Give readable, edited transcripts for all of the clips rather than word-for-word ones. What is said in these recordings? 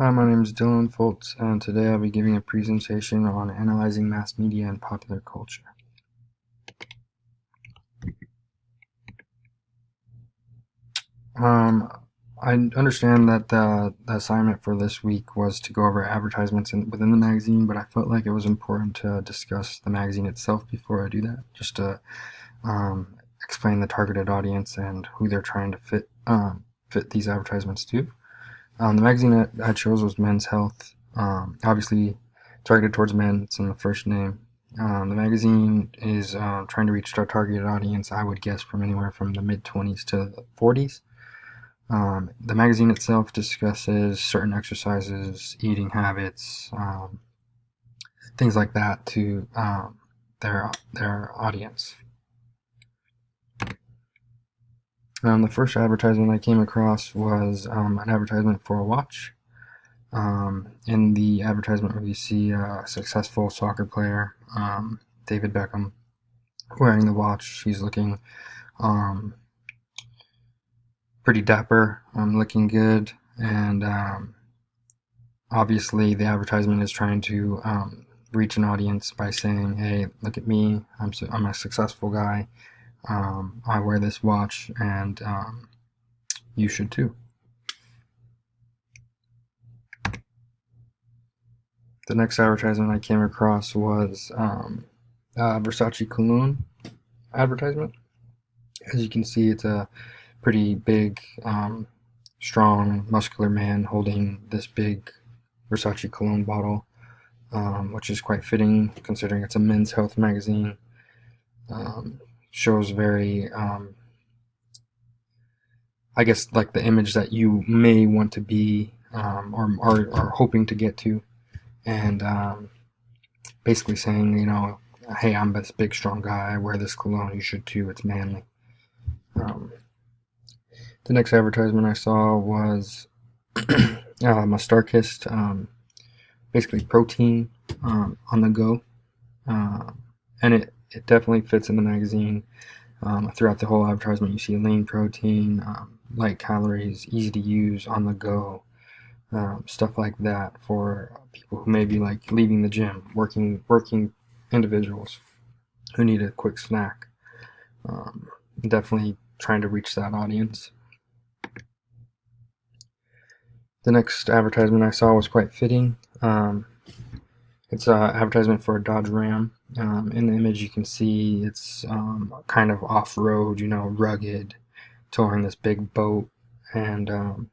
Hi, my name is Dylan Foltz, and today I'll be giving a presentation on analyzing mass media and popular culture. Um, I understand that the assignment for this week was to go over advertisements within the magazine, but I felt like it was important to discuss the magazine itself before I do that, just to um, explain the targeted audience and who they're trying to fit these advertisements to. The magazine that I chose was Men's Health. Obviously, targeted towards men. It's in the first name. The magazine is trying to reach our targeted audience, I would guess, from anywhere from the mid 20s to the 40s. The magazine itself discusses certain exercises, eating habits, things like that to their audience. The first advertisement I came across was an advertisement for a watch. In the advertisement, we see a successful soccer player, David Beckham, wearing the watch. He's looking um, pretty dapper, looking good, and obviously the advertisement is trying to reach an audience by saying, "Hey, look at me! I'm a successful guy. I wear this watch, and you should too." The next advertisement I came across was Versace cologne advertisement. As you can see, it's a pretty big, strong, muscular man holding this big Versace cologne bottle, which is quite fitting considering it's a men's health magazine. Shows very, I guess, like the image that you may want to be or are hoping to get to, and basically saying, hey, I'm this big, strong guy. I wear this cologne. You should too. It's manly. Um, the next advertisement I saw was Mastarkist, basically protein on the go, uh, and it definitely fits in the magazine. Throughout the whole advertisement, you see lean protein, light calories, easy to use, on the go, stuff like that for people who may be like leaving the gym, working individuals who need a quick snack. Um, Definitely trying to reach that audience. The next advertisement I saw was quite fitting. It's an advertisement for a Dodge Ram. In the image, you can see it's kind of off road, rugged, towing this big boat. And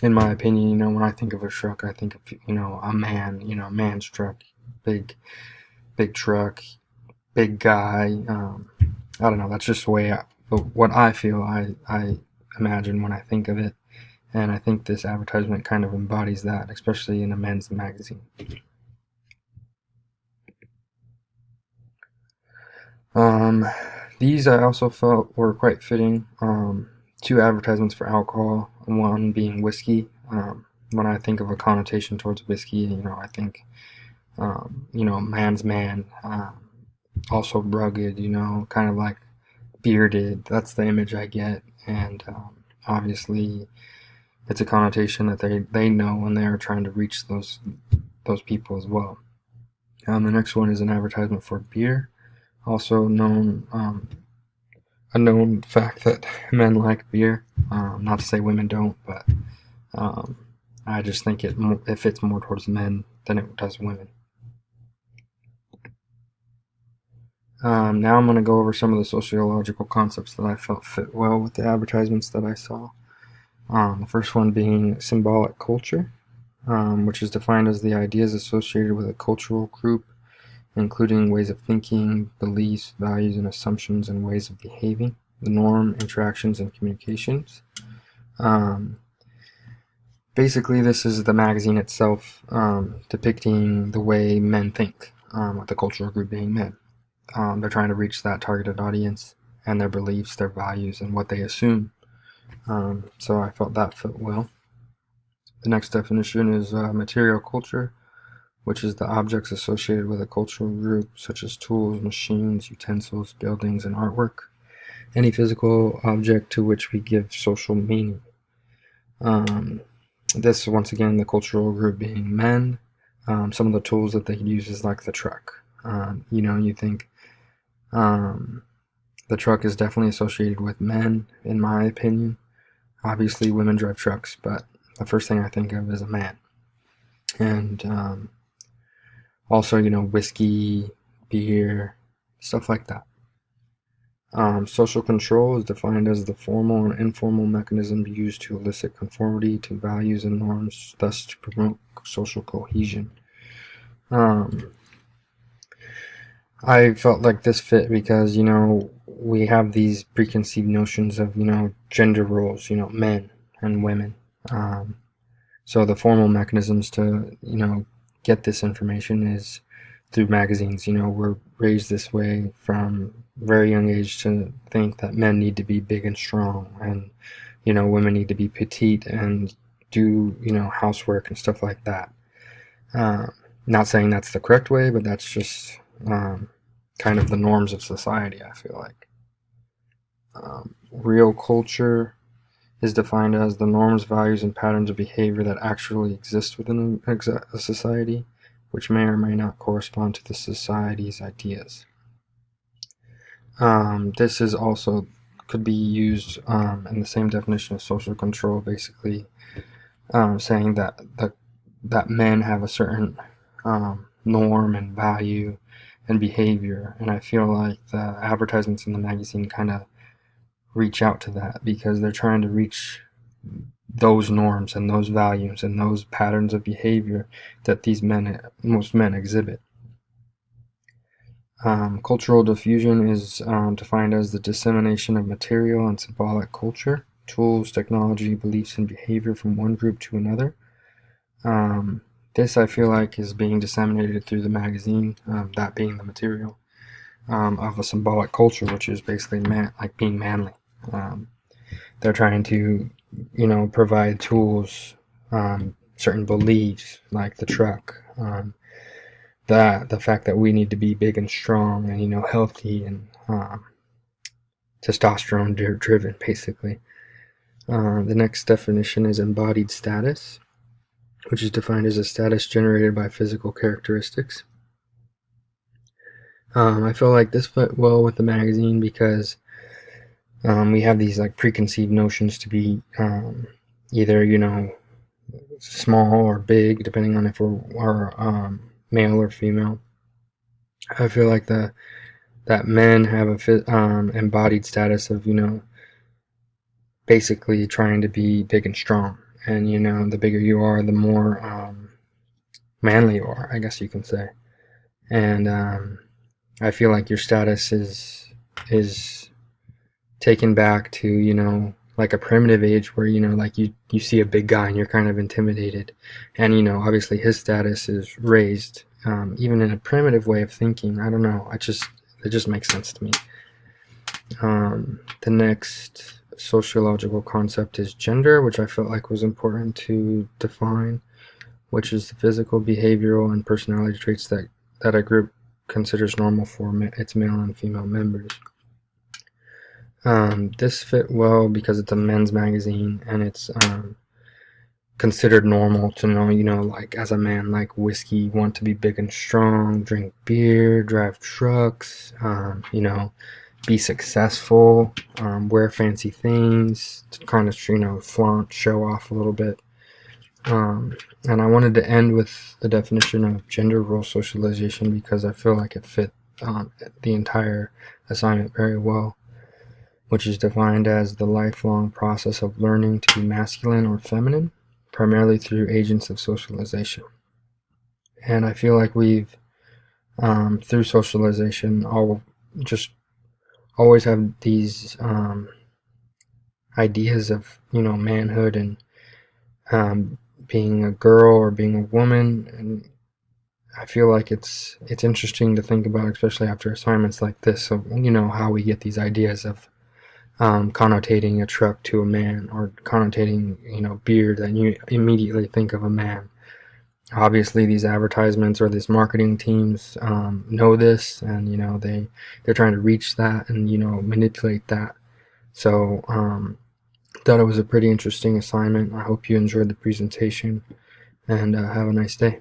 in my opinion, when I think of a truck, I think of a man, man's truck, big, big truck, big guy. I don't know. That's just the way what I feel. I imagine when I think of it, and I think this advertisement kind of embodies that, especially in a men's magazine. Um, these I also felt were quite fitting. Two advertisements for alcohol, one being whiskey. When I think of a connotation towards whiskey, I think, man's man, also rugged, kind of like bearded. That's the image I get, and obviously, it's a connotation that they know when they're trying to reach those people as well. The next one is an advertisement for beer, also a known fact that men like beer. Not to say women don't, but um, I just think it fits more towards men than it does women. Now I'm going to go over some of the sociological concepts that I felt fit well with the advertisements that I saw. The first one being symbolic culture, which is defined as the ideas associated with a cultural group, including ways of thinking, beliefs, values, and assumptions, and ways of behaving, the norm, interactions, and communications. Um, Basically, this is the magazine itself depicting the way men think, with the cultural group being men. They're trying to reach that targeted audience and their beliefs, their values, and what they assume. So I felt that fit well. The next definition is material culture, which is the objects associated with a cultural group, such as tools, machines, utensils, buildings, and artwork. Any physical object to which we give social meaning. Um, This, once again, the cultural group being men. Some of the tools that they use is like the truck. You think the truck is definitely associated with men, in my opinion. Obviously, women drive trucks, but the first thing I think of is a man. And also, whiskey, beer, stuff like that. Social control is defined as the formal and informal mechanism used to elicit conformity to values and norms, thus to promote social cohesion. I felt like this fit because, we have these preconceived notions of, gender roles, men and women. So the formal mechanisms to, get this information is through magazines. We're raised this way from a very young age to think that men need to be big and strong, and women need to be petite and do housework and stuff like that. Not saying that's the correct way, but that's just kind of the norms of society, I feel like. Real culture is defined as the norms, values, and patterns of behavior that actually exist within a society, which may or may not correspond to the society's ideas. This is also could be used in the same definition of social control, basically saying that men have a certain norm and value and behavior, and I feel like the advertisements in the magazine kind of reach out to that because they're trying to reach those norms and those values and those patterns of behavior that most men exhibit. Cultural diffusion is defined as the dissemination of material and symbolic culture, tools, technology, beliefs, and behavior from one group to another. This, I feel like, is being disseminated through the magazine, that being the material of a symbolic culture, which is basically like being manly. They're trying to, provide tools, certain beliefs, like the truck, the fact that we need to be big and strong and, healthy and testosterone driven, basically. The next definition is embodied status, which is defined as a status generated by physical characteristics. I feel like this fit well with the magazine because we have these like preconceived notions to be either small or big, depending on if we're male or female. I feel like that men have a embodied status of basically trying to be big and strong, and the bigger you are, the more manly you are, I guess you can say. And I feel like your status is taken back to like a primitive age where like you see a big guy and you're kind of intimidated, and obviously his status is raised, even in a primitive way of thinking. I don't know, it just makes sense to me. The next sociological concept is gender, which I felt like was important to define, which is the physical, behavioral, and personality traits that a group considers normal for its male and female members. This fit well because it's a men's magazine and it's considered normal to know, like as a man, like whiskey, want to be big and strong, drink beer, drive trucks, be successful, wear fancy things to kind of, flaunt, show off a little bit. And I wanted to end with the definition of gender role socialization because I feel like it fit the entire assignment very well, which is defined as the lifelong process of learning to be masculine or feminine, primarily through agents of socialization. And I feel like we've, through socialization, always have these ideas of, manhood and being a girl or being a woman, and I feel like it's interesting to think about, especially after assignments like this, of how we get these ideas of connotating a truck to a man, or connotating beard, and you immediately think of a man. Obviously these advertisements or these marketing teams know this, and they're trying to reach that and manipulate that. So Thought it was a pretty interesting assignment. I hope you enjoyed the presentation, and have a nice day.